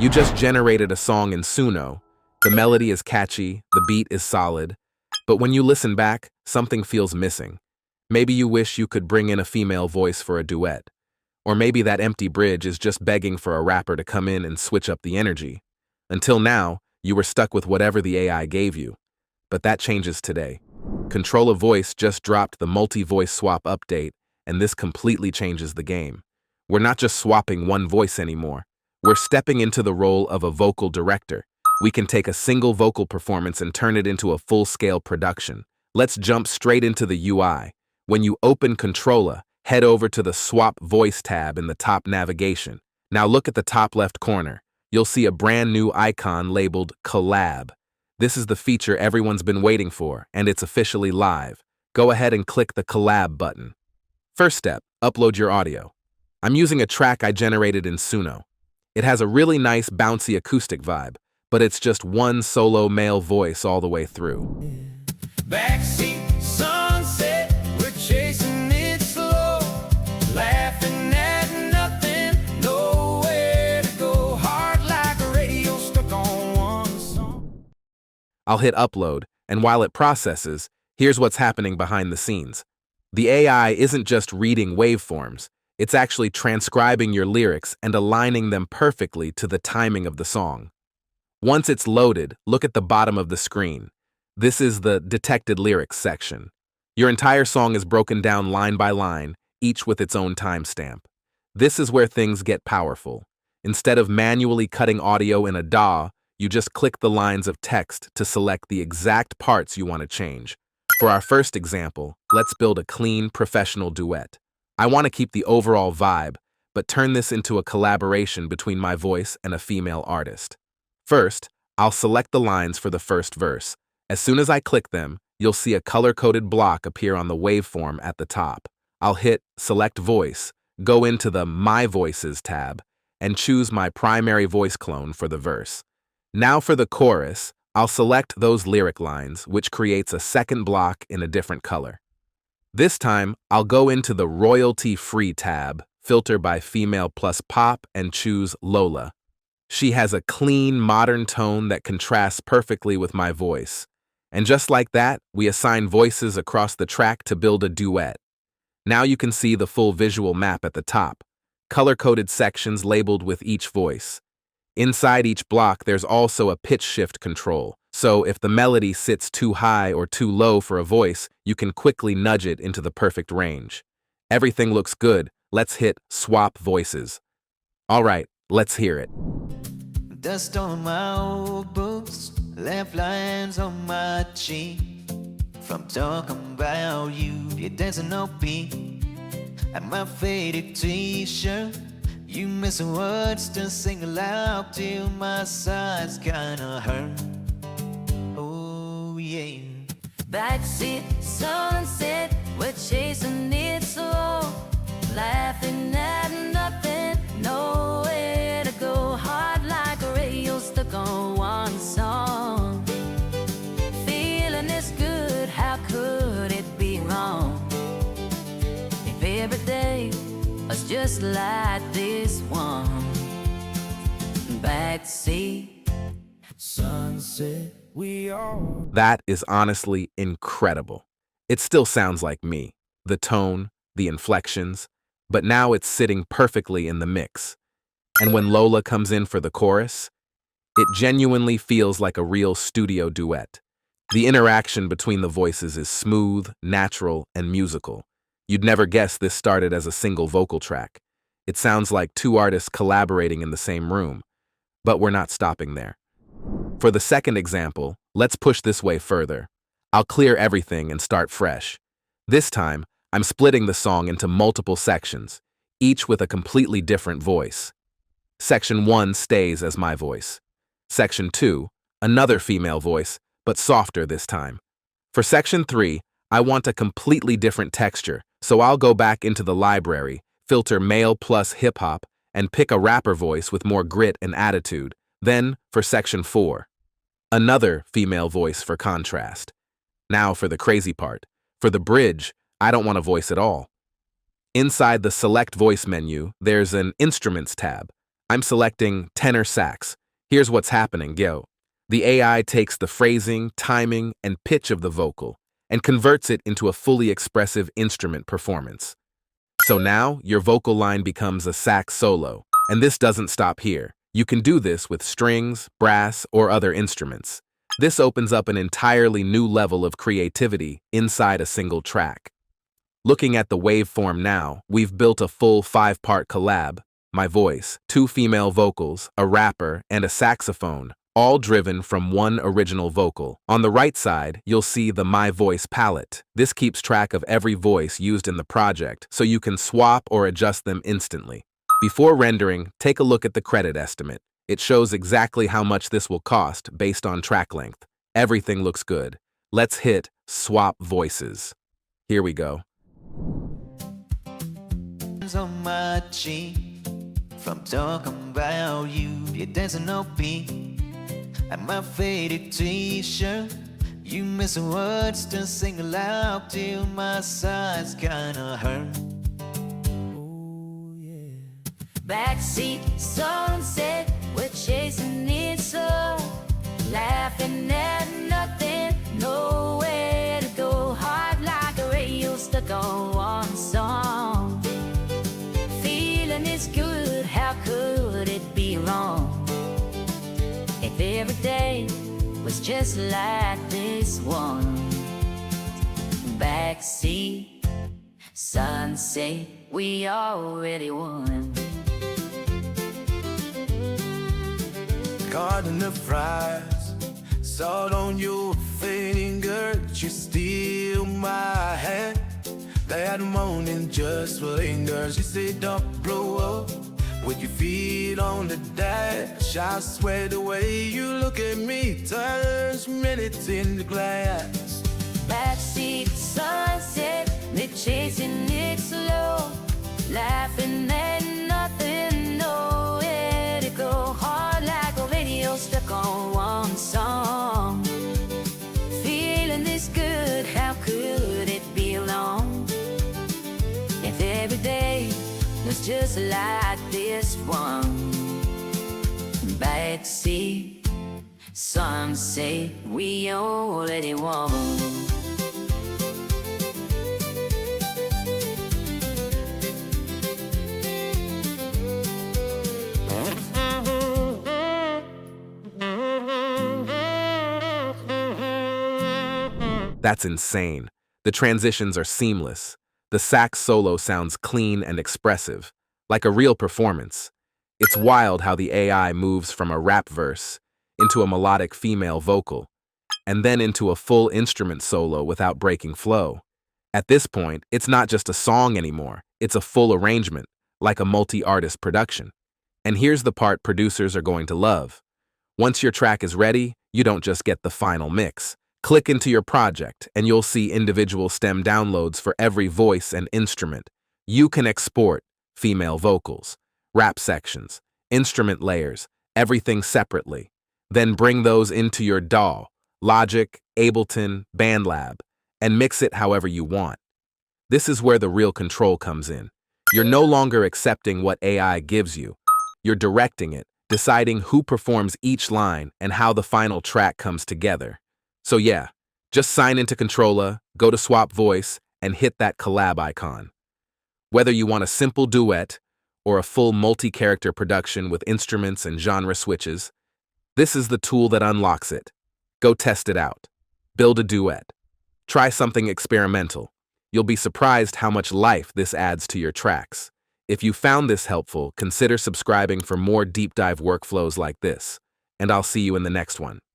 You just generated a song in Suno. The melody is catchy, the beat is solid, but when you listen back, something feels missing. Maybe you wish you could bring in a female voice for a duet. Or maybe that empty bridge is just begging for a rapper to come in and switch up the energy. Until now, you were stuck with whatever the AI gave you. But that changes today. Controlla Voice just dropped the multi-voice swap update, and this completely changes the game. We're not just swapping one voice anymore. We're stepping into the role of a vocal director. We can take a single vocal performance and turn it into a full-scale production. Let's jump straight into the UI. When you open Controlla, head over to the Swap Voice tab in the top navigation. Now look at the top left corner. You'll see a brand new icon labeled Collab. This is the feature everyone's been waiting for, and it's officially live. Go ahead and click the Collab button. First step, upload your audio. I'm using a track I generated in Suno. It has a really nice bouncy acoustic vibe, but it's just one solo male voice all the way through. Backseat sunset, we're chasing it slow, laughing at nothing, nowhere to go, hard like a radio stuck on one song. I'll hit upload, and while it processes, here's what's happening behind the scenes. The AI isn't just reading waveforms, it's actually transcribing your lyrics and aligning them perfectly to the timing of the song. Once it's loaded, look at the bottom of the screen. This is the detected lyrics section. Your entire song is broken down line by line, each with its own timestamp. This is where things get powerful. Instead of manually cutting audio in a DAW, you just click the lines of text to select the exact parts you want to change. For our first example, let's build a clean, professional duet. I want to keep the overall vibe, but turn this into a collaboration between my voice and a female artist. First, I'll select the lines for the first verse. As soon as I click them, you'll see a color-coded block appear on the waveform at the top. I'll hit Select Voice, go into the My Voices tab, and choose my primary voice clone for the verse. Now for the chorus, I'll select those lyric lines, which creates a second block in a different color. This time, I'll go into the royalty-free tab, filter by female plus pop, and choose Lola. She has a clean, modern tone that contrasts perfectly with my voice. And just like that, we assign voices across the track to build a duet. Now you can see the full visual map at the top, color-coded sections labeled with each voice. Inside each block, there's also a pitch shift control. So if the melody sits too high or too low for a voice, you can quickly nudge it into the perfect range. Everything looks good. Let's hit Swap Voices. All right, let's hear it. Dust on my old boots, left lines on my cheek. From talking about you, you're dancing on beat. And my faded t-shirt, you missing words to sing aloud till my sides kinda hurt. Oh yeah. Backseat sunset, we're chasing it slow, laughing at nothing, nowhere to go, hard like a radio stuck on one song. Feeling this good, how could it be wrong? If every day was just like this one. Backseat Sunset, we all. That is honestly incredible. It still sounds like me, the tone, the inflections, but now it's sitting perfectly in the mix. And when Lola comes in for the chorus, it genuinely feels like a real studio duet. The interaction between the voices is smooth, natural, and musical. You'd never guess this started as a single vocal track. It sounds like two artists collaborating in the same room. But we're not stopping there. For the second example, let's push this way further. I'll clear everything and start fresh. This time, I'm splitting the song into multiple sections, each with a completely different voice. Section 1 stays as my voice. Section 2, another female voice, but softer this time. For Section 3, I want a completely different texture, so I'll go back into the library, filter male plus hip-hop, and pick a rapper voice with more grit and attitude. Then, for Section 4, another female voice for contrast. Now for the crazy part. For the bridge, I don't want a voice at all. Inside the Select Voice menu, there's an Instruments tab. I'm selecting tenor sax. Here's what's happening, yo. The AI takes the phrasing, timing, and pitch of the vocal and converts it into a fully expressive instrument performance. So now, your vocal line becomes a sax solo. And this doesn't stop here. You can do this with strings, brass, or other instruments. This opens up an entirely new level of creativity inside a single track. Looking at the waveform now, we've built a full 5-part collab: my voice, 2 female vocals, a rapper, and a saxophone, all driven from one original vocal. On the right side, you'll see the My Voice palette. This keeps track of every voice used in the project, so you can swap or adjust them instantly. Before rendering, take a look at the credit estimate. It shows exactly how much this will cost based on track length. Everything looks good. Let's hit Swap Voices. Here we go. On my cheek, from talking about you, you're dancing on beat. And my faded t-shirt, you missing words to sing aloud till my sides kinda hurt. Backseat sunset, we're chasing it slow, laughing at nothing, nowhere to go. Hard like a radio stuck on one song. Feeling is good, how could it be wrong? If every day was just like this one. Backseat sunset, we already won. Caught in the fries, salt on your finger, you steal my hand. That morning just lingers. You say don't blow up with your feet on the dash. I swear the way you look at me turns minutes into glass. Backseat sunset, they're chasing it slow, laughing at nothing, nowhere to go. Hard like a radio stuck on one song. Feeling this good, how could it be long? If every day was just like this one. Backseat sunset, we already won. That's insane. The transitions are seamless. The sax solo sounds clean and expressive, like a real performance. It's wild how the AI moves from a rap verse into a melodic female vocal, and then into a full instrument solo without breaking flow. At this point, it's not just a song anymore, it's a full arrangement, like a multi-artist production. And here's the part producers are going to love. Once your track is ready, you don't just get the final mix. Click into your project, and you'll see individual stem downloads for every voice and instrument. You can export female vocals, rap sections, instrument layers, everything separately. Then bring those into your DAW, Logic, Ableton, BandLab, and mix it however you want. This is where the real control comes in. You're no longer accepting what AI gives you. You're directing it, deciding who performs each line and how the final track comes together. So yeah, just sign into Controlla, go to Swap Voice, and hit that collab icon. Whether you want a simple duet or a full multi-character production with instruments and genre switches, this is the tool that unlocks it. Go test it out. Build a duet. Try something experimental. You'll be surprised how much life this adds to your tracks. If you found this helpful, consider subscribing for more deep dive workflows like this, and I'll see you in the next one.